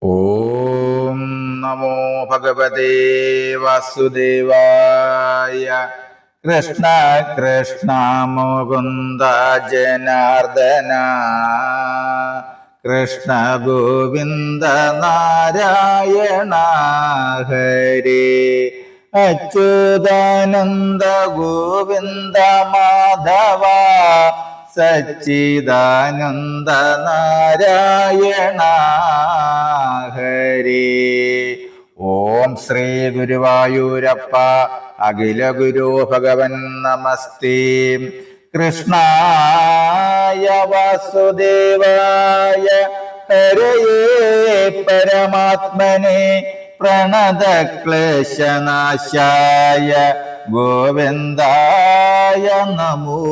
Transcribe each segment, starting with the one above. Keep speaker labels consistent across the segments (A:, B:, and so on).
A: ഓം നമോ ഭഗവതേ വാസുദേവായ. കൃഷ്ണ കൃഷ്ണ മുകുന്ദ ജനാർദ്ദന, കൃഷ്ണ ഗോവിന്ദ നാരായണ ഹരേ. അച്യുതാനന്ദ ഗോവിന്ദ മാധവ, സച്ചിദാനന്ദ നാരായണ ഹരേ. ഓം ശ്രീ ഗുരുവായൂരപ്പ അഖില ഗുരു ഭഗവൻ നമസ്തേ. കൃഷ്ണായ വാസുദേവായ ഹരയേ പരമാത്മനെ പ്രണതക്ലേശനാശായ ഗോവിന്ദായ നമോ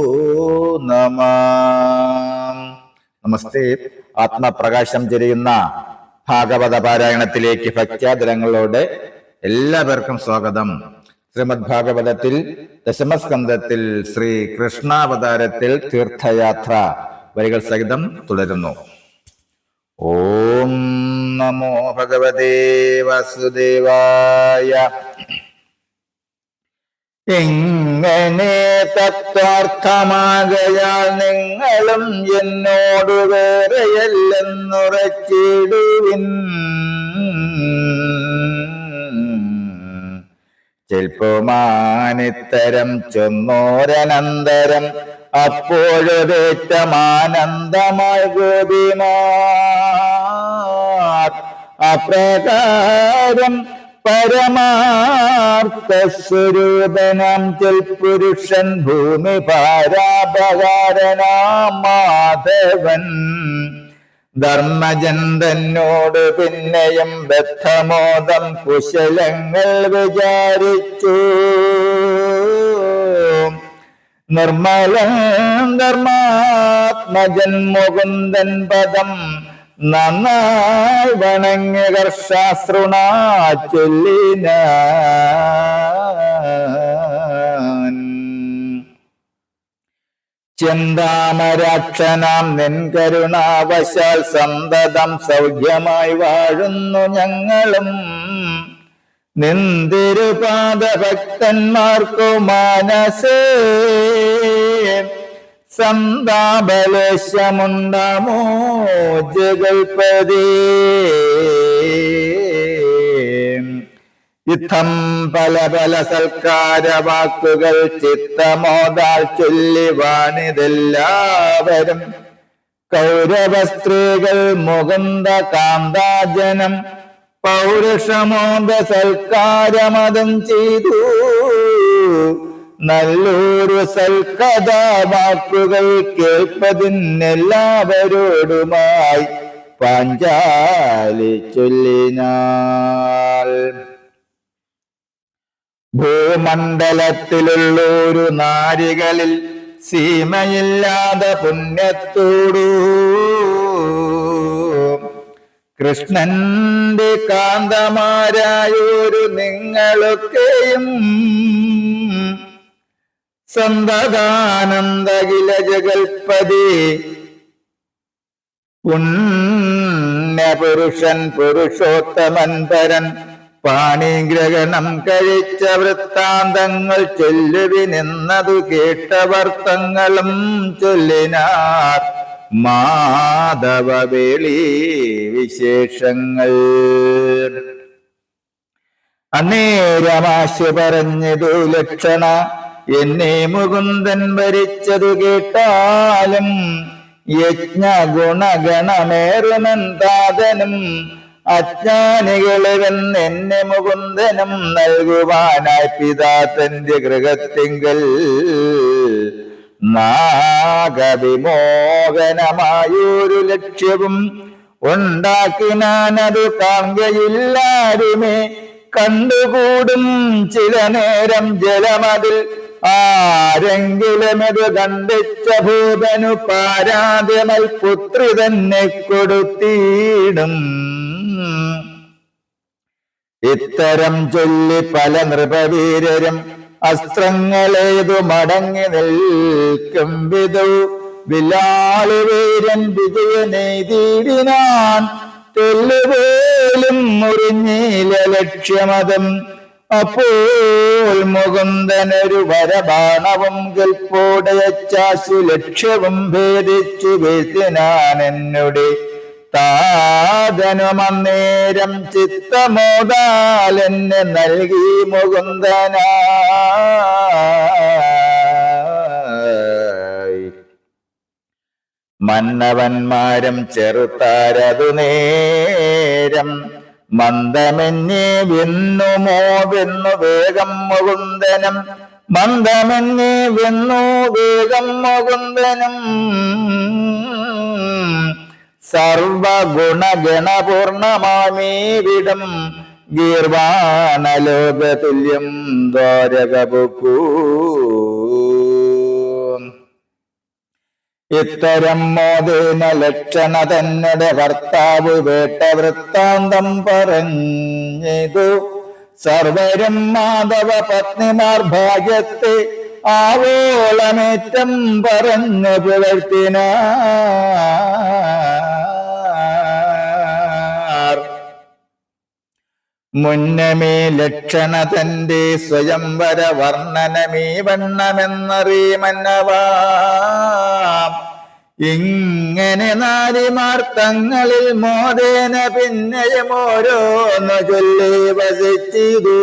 A: നമഃ. നമസ്തേ. ആത്മപ്രകാശം ചൊരിയുന്ന ഭാഗവത പാരായണത്തിലേക്ക് ഭക്ത്യാദരങ്ങളോടെ എല്ലാവർക്കും സ്വാഗതം. ശ്രീമദ് ഭാഗവതത്തിൽ ദശമസ്കന്ധത്തിൽ ശ്രീ കൃഷ്ണാവതാരത്തിൽ തീർത്ഥയാത്ര വരികൾ സഹിതം തുടരുന്നു. ഓം നമോ ഭഗവതേ വാസുദേവായ. എങ്ങനെ തത്വാർത്ഥമാകയാൽ നിങ്ങളും എന്നോട് വേറെയല്ലെന്നുറച്ചിടുവിൻ. ചെൽപ്പുമാനിത്തരം ചൊന്നോരനന്തരം അപ്പോഴൊരേറ്റമാനന്ദമായി ഗോപിമാർ. അപ്രകാരം പരമാർത്ഥസ്വരൂപനാം ചെൽപുരുഷൻ ഭൂമി പാരാപകാരനാം മാധവൻ ധർമ്മജൻ തന്നോട് പിന്നെയും ബദ്ധമോദം കുശലങ്ങൾ വിചാരിച്ചു. നിർമ്മലൻ ധർമാത്മജൻ മുകുന്ദൻ പദം നന്നായി വണങ്ങിയ കർശാസ്ത്രുണാ ചൊല്ലിനാൻ. ചിന്താമരാക്ഷനാം നിൻ കരുണാവശാൽ സന്തതം സൗഖ്യമായി വാഴുന്നു ഞങ്ങളും. നിന്തിരുപാദഭക്തന്മാർക്കു മാനസേ സന്താപലേശമുണ്ടാമോ ജഗൽപദേ. യുദ്ധം പല പല സൽക്കാര വാക്കുകൾ ചിത്തമോദാൽ ചൊല്ലി വാണിതെല്ലാവരും. കൗരവ സ്ത്രീകൾ മുകുന്ദ കാന്താജനം പൗരുഷമോദ സൽക്കാരമതും ചെയ്തു. നല്ലൊരു സൽക്കഥാവാക്കുകൾ കേൾപ്പതിനെല്ലാവരോടുമായി പാഞ്ചാലി ചൊല്ലിനാൾ. ഭൂമണ്ഡലത്തിലുള്ളൊരു നാരികളിൽ സീമയില്ലാതെ പുണ്യത്തോടു കൃഷ്ണന്റെ കാന്തമാരായൊരു നിങ്ങളൊക്കെയും സന്തതാനന്ദകില ജഗൽപതി. പുണ്യപുരുഷൻ പുരുഷോത്തമൻ പരൻ പാണിഗ്രഹണം കഴിച്ച വൃത്താന്തങ്ങൾ ചൊല്ലുവിനെന്നതു കേട്ടവർത്തങ്ങളും ചൊല്ലിനാർ മാധവവേളി വിശേഷങ്ങൾ. അന്നേരമാശു പറഞ്ഞതു ലക്ഷണ എന്നെ മുകുന്ദൻ ഭരിച്ചതു കേട്ടാലും യജ്ഞഗുണഗണമേറുമെന്താതനും അജ്ഞാനികളിവെന്നെ മുകുന്ദനും നൽകുവാനായി പിതാതന്റെ ഗൃഹത്തിങ്കൽ നാഗവിമോഹനമായൊരു ലക്ഷ്യവും ഉണ്ടാക്കിനാനതു കാണുകയില്ലാരുമേ. കണ്ടുകൂടും ചില നേരം ജലമതിൽ ആരെങ്കിലും ഇത് കണ്ടിച്ച ഭൂതനു പാരാദ്യമൽ പുത്രി തന്നെ കൊടുത്തിടും. ഇത്തരം ചൊല്ലി പല നൃപവീരരും അസ്ത്രങ്ങളേതു മടങ്ങി നിൽക്കും വിധു വിലാളി വീരൻ വിജയനെയ്തിടിനാൻ. തെല്ലുപോലും മുറിഞ്ഞില ലക്ഷ്യമതം. അപ്പോൾ മുകുന്ദനൊരു വരബാണവും കൽപ്പോടയച്ചാശു ലക്ഷ്യവും ഭേദിച്ചു വീഴ്ത്തിനാൻ എന്നുടെ താതനുമന്നേരം ചിത്തമോദാൽ എന്നെ നൽകി മുകുന്ദനായി. മന്നവന്മാരും ചെറുത്താരതു നേരം മന്ദമെന്നെ വെന്നുമോ വെന്നു വേഗം മുകുന്ദനം. മന്ദമെന്നെ വെന്നു വേഗം മുകുന്ദനം. സർവഗുണഗണപൂർണമാമീവിടം ഗീർവാണലോകതുല്യം ദ്വാരകപുക്കൂ. ഇത്തരം മോദേന ലക്ഷണ തന്നെ ഭർത്താവ് വേട്ട വൃത്താന്തം പറഞ്ഞതു. സർവരും മാധവ പത്നിമാർ ഭാഗ്യത്തെ ആവോളമേറ്റം പറഞ്ഞു പുകഴ്ത്തിനാർ. മുന്നമേ ലക്ഷണ തന്റെ സ്വയംവര വർണ്ണനമീ വണ്ണമെന്നറിയുമന്നവാ. ഇങ്ങനെ നാരിമാർ തങ്ങളിൽ മോദേന പിന്നെയും ഓരോന്ന് ചൊല്ലി വസിച്ചിതു.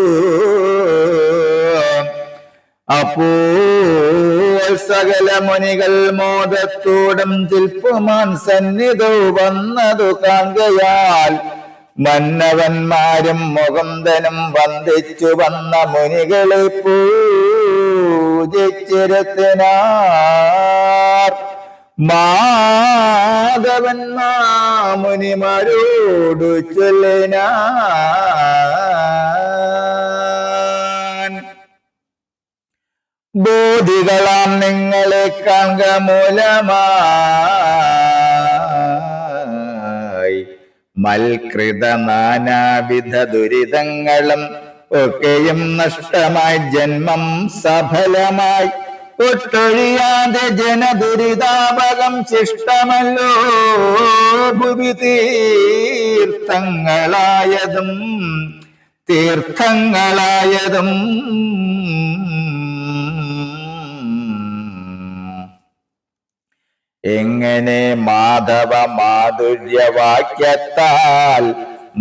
A: അപ്പോൾ സകല മുനികൾ മോദത്തോടും ചിൽപ്പുമാൻ സന്നിധോ വന്നതു കാൺകയാൽ മന്നവന്മാരും മുകുന്ദനും വന്ദിച്ചു വന്ന മുനികളെ പൂജിച്ചിരുത്തിനാർ. മാധവൻ മുനിമാരോടു ചൊല്ലിനാൻ. ബോധികളാം നിങ്ങളെ കാൺക മൂലമായി മൽകൃത നാനാവിധ ദുരിതങ്ങളും ഒക്കെയും നഷ്ടമായി ജന്മം സഫലമായി ഒട്ടൊഴിയാതെ ജനദുരിതാപകം ശിഷ്ടമല്ലോ ഭുവി തീർത്ഥങ്ങളായതും എങ്ങനെ മാധവ മാധുര്യവാക്യത്താൽ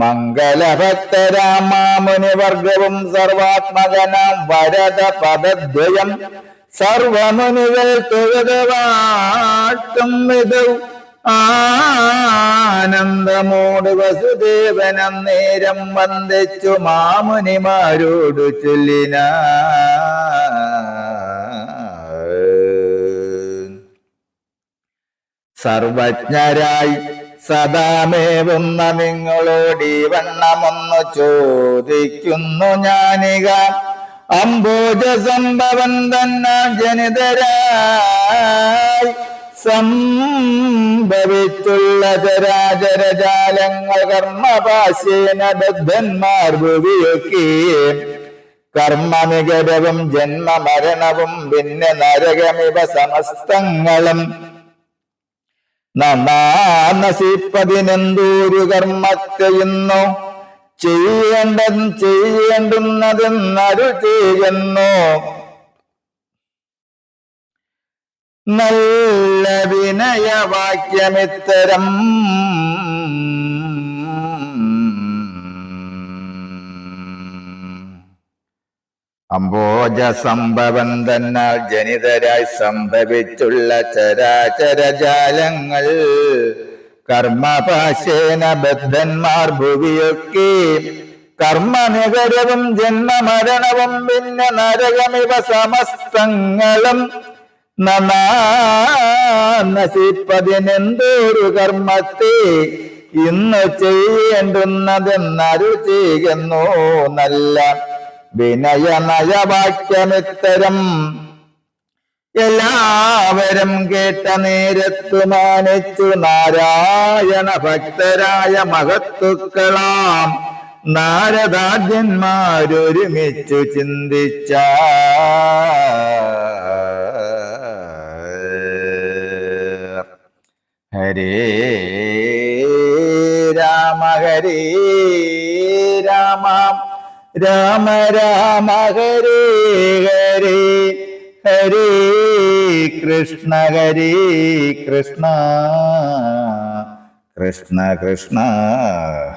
A: മംഗലഭക്തരാമാമുനിവർഗവും സർവാത്മകനാം വരദ പദദ്വയം സർവമുനികൾ തൊഴുതുവാട്ടും വിധവും ആനന്ദമോട് വസുദേവനം നേരം വന്ദിച്ചു മാമുനിമാരോടു ചൊല്ലിന. സർവജ്ഞരായി സദാമേവുന്ന നിങ്ങളോടീ വണ്ണമൊന്നു ചോദിക്കുന്നു ഞാനിക. അംബോജ സംഭവം തന്നെ ജനിതരായി സംഭവിച്ചുള്ള ചരാചരജാലങ്ങൾ കർമ്മപാശേന ബദ്ധന്മാർ ഭുവിയൊക്കെ കർമ്മമികരവും ജന്മമരണവും പിന്നെ നരകമിവ സമസ്തങ്ങളും നശിപ്പതിനെന്തൂരു കർമ്മത്തെയുന്നു ചെയ്യേണ്ടുന്നതെന്നരു ചെയ്യുന്നു. നല്ല വിനയവാക്യമിത്തരം അംബോജ സംഭവം തന്നാൽ ജനിതരായി സംഭവിച്ചുള്ള ചരാചരജാലങ്ങൾ കർമ്മപാശേന ബദ്ധന്മാർ ഭുവിയൊക്കെ കർമ്മനികരവും ജന്മമരണവും പിന്നെ നരകമിവ സമസ്തങ്ങളും നശിപ്പതിനെന്തോരു കർമ്മത്തെ ഇന്ന് ചെയ്യേണ്ടുന്നതെന്നരു ചെയ്യുന്നു. നല്ല വിനയനയവാക്യമിത്തരം എല്ലാവരും കേട്ട നേരത്തു മാനിച്ചു നാരായണ ഭക്തരായ മഹത്തുക്കളാം നാരദാദ്യന്മാരൊരുമിച്ചു ചിന്തിച്ച ഹരേ രാമ രാമ ഹരേ രാമ രാമ രാമ ഹരേ ഹരേ ഹരേ കൃഷ്ണ കൃഷ്ണ കൃഷ്ണ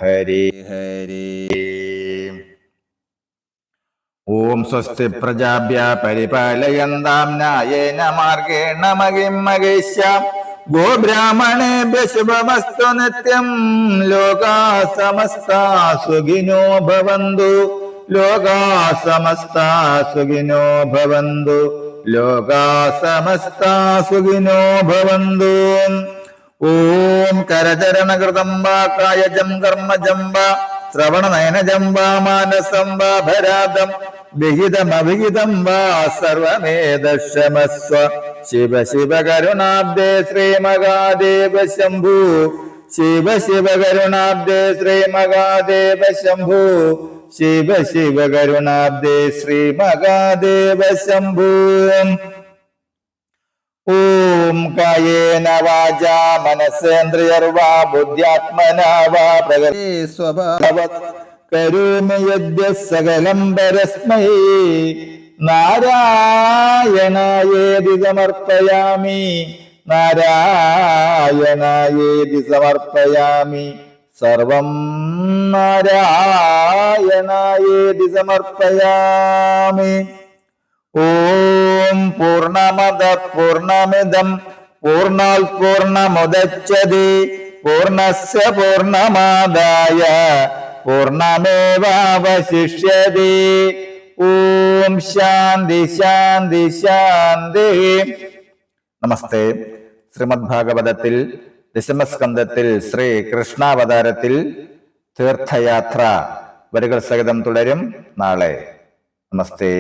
A: ഹരേ ഹരേ. ഓം സ്വസ്തി പ്രജാഭ്യ പരിപാലയന്താം ന്യായേന മാർഗേണ മഹിം മഹേശ്യാം ഗോബ്രാഹ്മണേഭ്യ ശുഭമസ്തു നിത്യം. ലോകാ സമസ്താ സുഖിനോ ഭവന്തു ലോകാ സമസ്താ സുഖിനോ ഭവന്തു ലോകാ സമസ്താ സുഖിനോ ഭവന്തു. ഓം കരചരണകൃതം വാ കായജം കർമ്മജം വാ ശ്രവണനയനജം വാ മാനസം വാ ഭരാതം വിഹിതമവിഹിതം വാ സർവമേതക്ഷമസ്വ. ശിവ ശിവ കരുണാബ്ദേ ശ്രീമഹാദേവ ശംഭു ശിവ ശിവ കരുണാബ്ദേ ശ്രീമഹാദേവ ശംഭു ശിവ ശിവ കരുണാബ്ദേ ശ്രീമഹാദേവ ശംഭു. ഓം കായേന വാചാ മനസേന്ദ്രിയർവാ ബുദ്ധ്യാത്മനാ വാ പ്രകൃതി സ്വഭാവത് കരോമി യദ്യ സകലം പരസ്മൈ നാരായണായേതി സമർപ്പയാമി നാരായണായേതി സമർപ്പയാമി സർവം നാരായണായേതി സമർപ്പയാമി. ഓം പൂർണ്ണമദ പൂർണ്ണമിദം പൂർണ്ണാത് പൂർണ്ണമുദച്യതേ പൂർണ്ണസ്യ പൂർണ്ണമാദായ പൂർണ്ണമേവാവശിഷ്യതേ. ഓം ശാന്തി ശാന്തി ശാന്തി. നമസ്തേ. ശ്രീമദ് ഭാഗവതത്തിൽ ദശമസ്കന്ധത്തിൽ ശ്രീ കൃഷ്ണാവതാരത്തിൽ തീർത്ഥയാത്ര വരികൾ സഹിതം തുടരും നാളെ. നമസ്തേ.